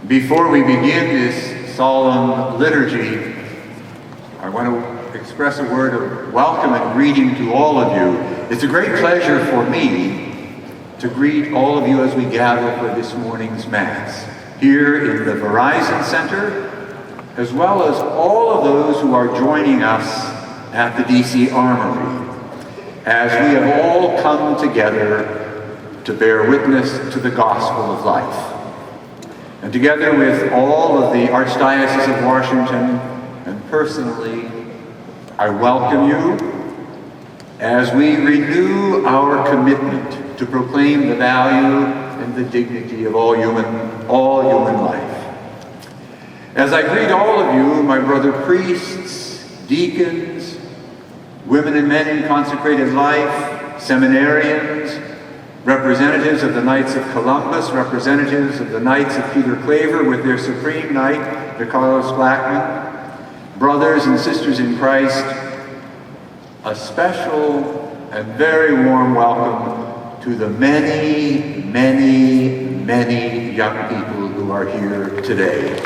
Before we begin this solemn liturgy, I want to express a word of welcome and greeting to all of you. It's a great pleasure for me to greet all of you as we gather for this morning's Mass here in the Verizon Center, as well as all of those who are joining us at the DC Armory, as we have all come together to bear witness to the gospel of life. And together with all of the Archdiocese of Washington, and personally, I welcome you as we renew our commitment to proclaim the value and the dignity of all human life. As I greet all of you, my brother priests, deacons, women and men in consecrated life, seminarians, representatives of the Knights of Columbus, representatives of the Knights of Peter Claver with their Supreme Knight, the Carlos Blackman, brothers and sisters in Christ, a special and very warm welcome to the many, many, many young people who are here today.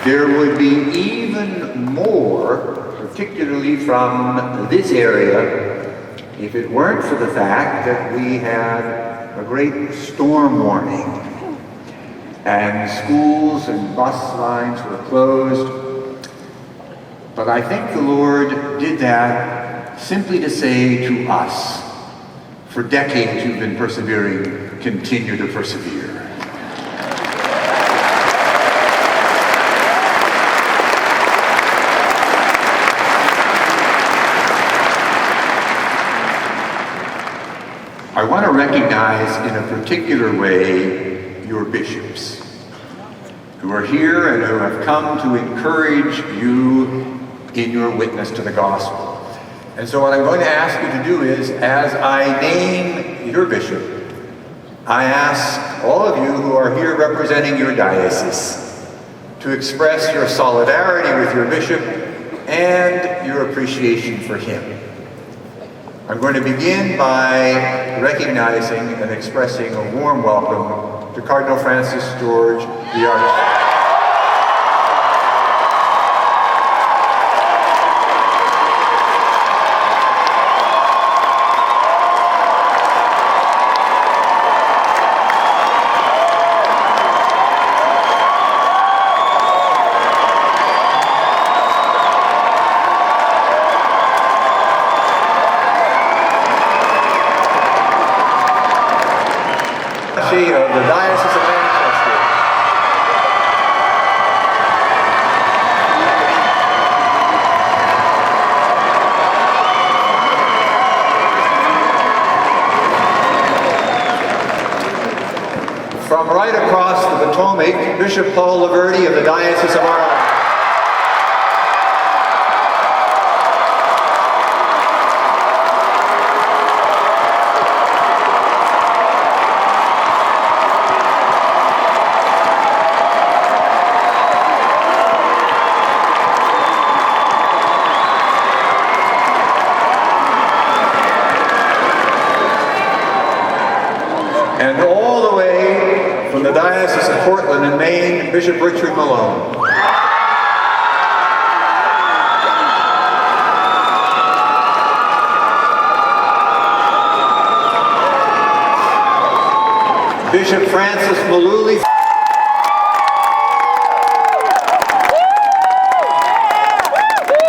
There would be even more, particularly from this area, if it weren't for the fact that we had a great storm warning and schools and bus lines were closed. But I think the Lord did that simply to say to us, for decades you've been persevering, continue to persevere. I want to recognize in a particular way your bishops who are here and who have come to encourage you in your witness to the gospel. And so what I'm going to ask you to do is, as I name your bishop, I ask all of you who are here representing your diocese to express your solidarity with your bishop and your appreciation for him. I'm going to begin by recognizing and expressing a warm welcome to Cardinal Francis George, the Archbishop. Of the Diocese of Manchester. From right across the Potomac, Bishop Paul Laverty of the Diocese of Armory. And all the way from the Diocese of Portland in Maine, Bishop Richard Malone. Bishop Francis Malooly.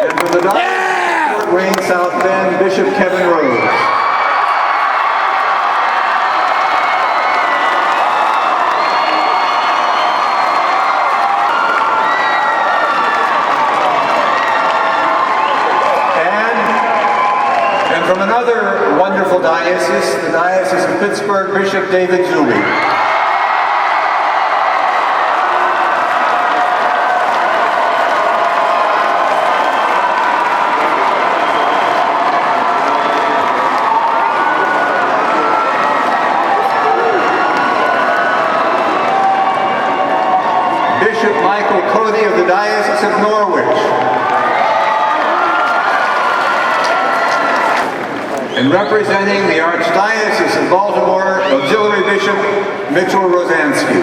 And from the Diocese of Fort Wayne, South Bend, Bishop Kevin Rose. From another wonderful diocese, the Diocese of Pittsburgh, Bishop David Zuby. Bishop Michael Cody of the Diocese of Norwich. And representing the Archdiocese of Baltimore, Auxiliary Bishop Mitchell Rosansky.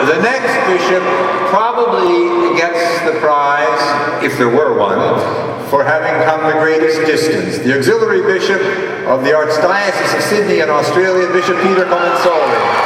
The next bishop probably gets the prize, if there were one, for having come the greatest distance. The Auxiliary Bishop of the Archdiocese of Sydney in Australia, Bishop Peter Comensoli.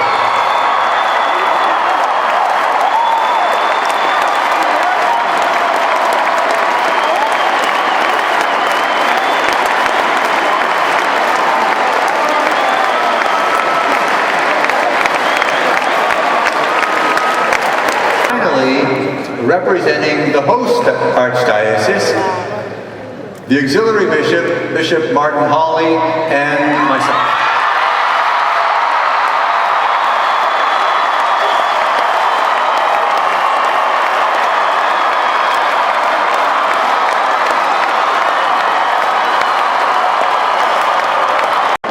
Representing the host archdiocese, the auxiliary bishop, Bishop Martin Hawley, and myself.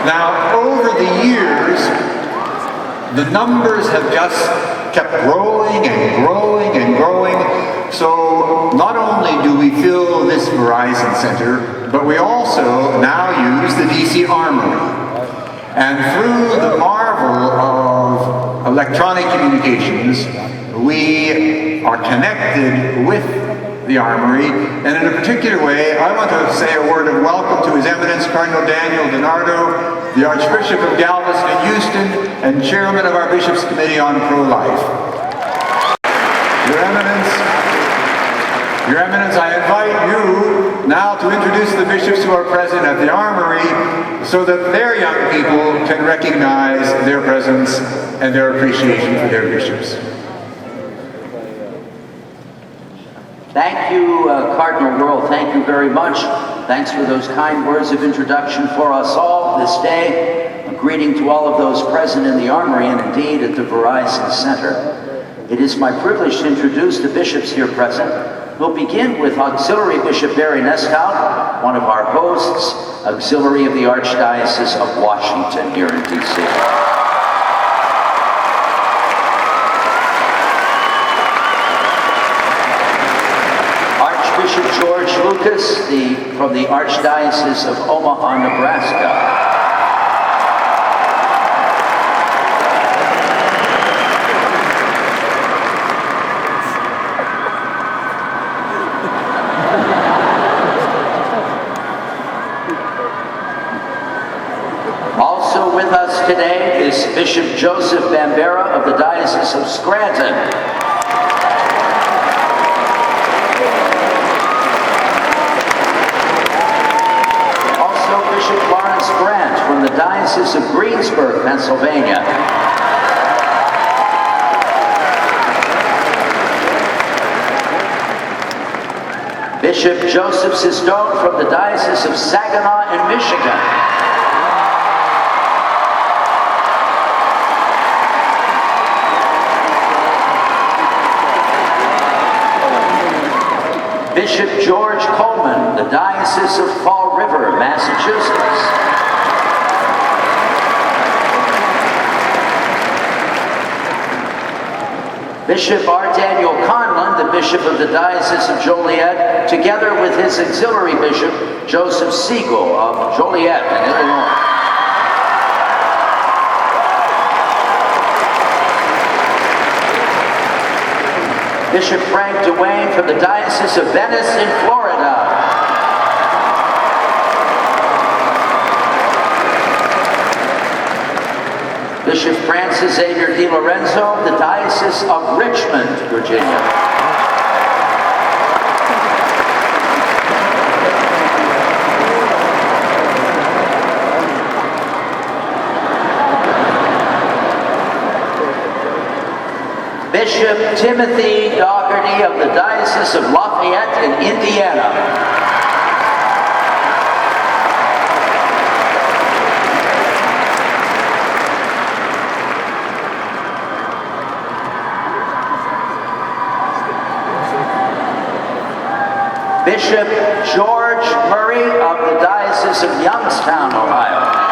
Now, over the years, the numbers have just kept growing and growing and growing. So not only do we fill this Verizon Center, but we also now use the DC Armory. And through the marvel of electronic communications, we are connected with the Armory. And in a particular way, I want to say a word of welcome to His Eminence Cardinal Daniel DiNardo, the Archbishop of Galveston and Houston, and Chairman of our Bishops' Committee on Pro-Life. Your Eminence, I invite you now to introduce the bishops who are present at the Armory so that their young people can recognize their presence and their appreciation for their bishops. Thank you, Cardinal Wuerl. Thank you very much. Thanks for those kind words of introduction for us all this day. A greeting to all of those present in the Armory and indeed at the Verizon Center. It is my privilege to introduce the bishops here present. We'll begin with Auxiliary Bishop Barry Nesthout, one of our hosts, Auxiliary of the Archdiocese of Washington here in D.C. Archbishop Lucas from the Archdiocese of Omaha, Nebraska. Also with us today is Bishop Joseph Bambera of the Diocese of Scranton. Also Bishop Lawrence Grant from the Diocese of Greensburg, Pennsylvania. Bishop Joseph Sistone from the Diocese of Saginaw in Michigan. Bishop George Coleman, the Diocese of Fall River, Massachusetts. Bishop R. Daniel Conlon, the Bishop of the Diocese of Joliet, together with his auxiliary bishop, Joseph Siegel of Joliet in Illinois. Bishop Frank Duane from the Diocese of Venice in Florida. Bishop Francis Xavier Di Lorenzo, the Diocese of Richmond, Virginia. Bishop Timothy Dougherty of the Diocese of Lafayette in Indiana. Bishop George Murray of the Diocese of Youngstown, Ohio.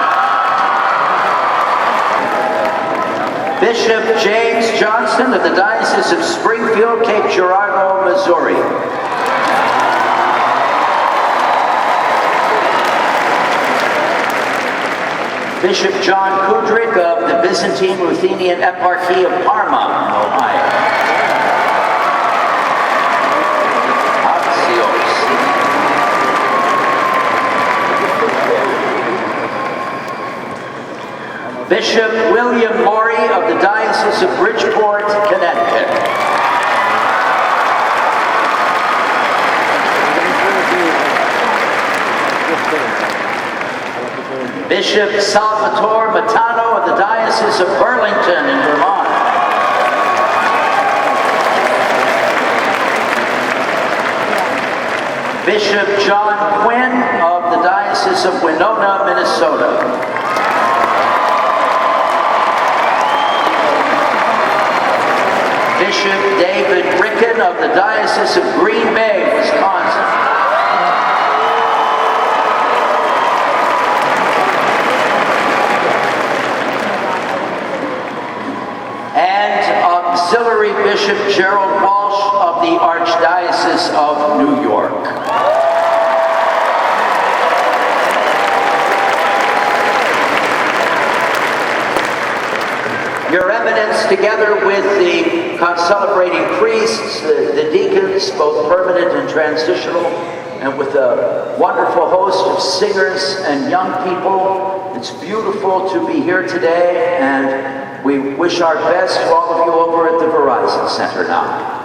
Bishop James Johnston of the Diocese of Springfield, Cape Girardeau, Missouri. Bishop John Kudrick of the Byzantine Ruthenian Eparchy of Parma, Ohio. Bishop William Morey of the Diocese of Bridgeport, Connecticut. Bishop Salvatore Matano of the Diocese of Burlington in Vermont. Bishop John Quinn of the Diocese of Winona, Minnesota. Bishop David Ricken of the Diocese of Green Bay, Wisconsin. And Auxiliary Bishop Gerald Walsh of the Archdiocese of New York. Your Eminence, together with the celebrating priests, the deacons, both permanent and transitional, and with a wonderful host of singers and young people, it's beautiful to be here today, and we wish our best to all of you over at the Verizon Center now.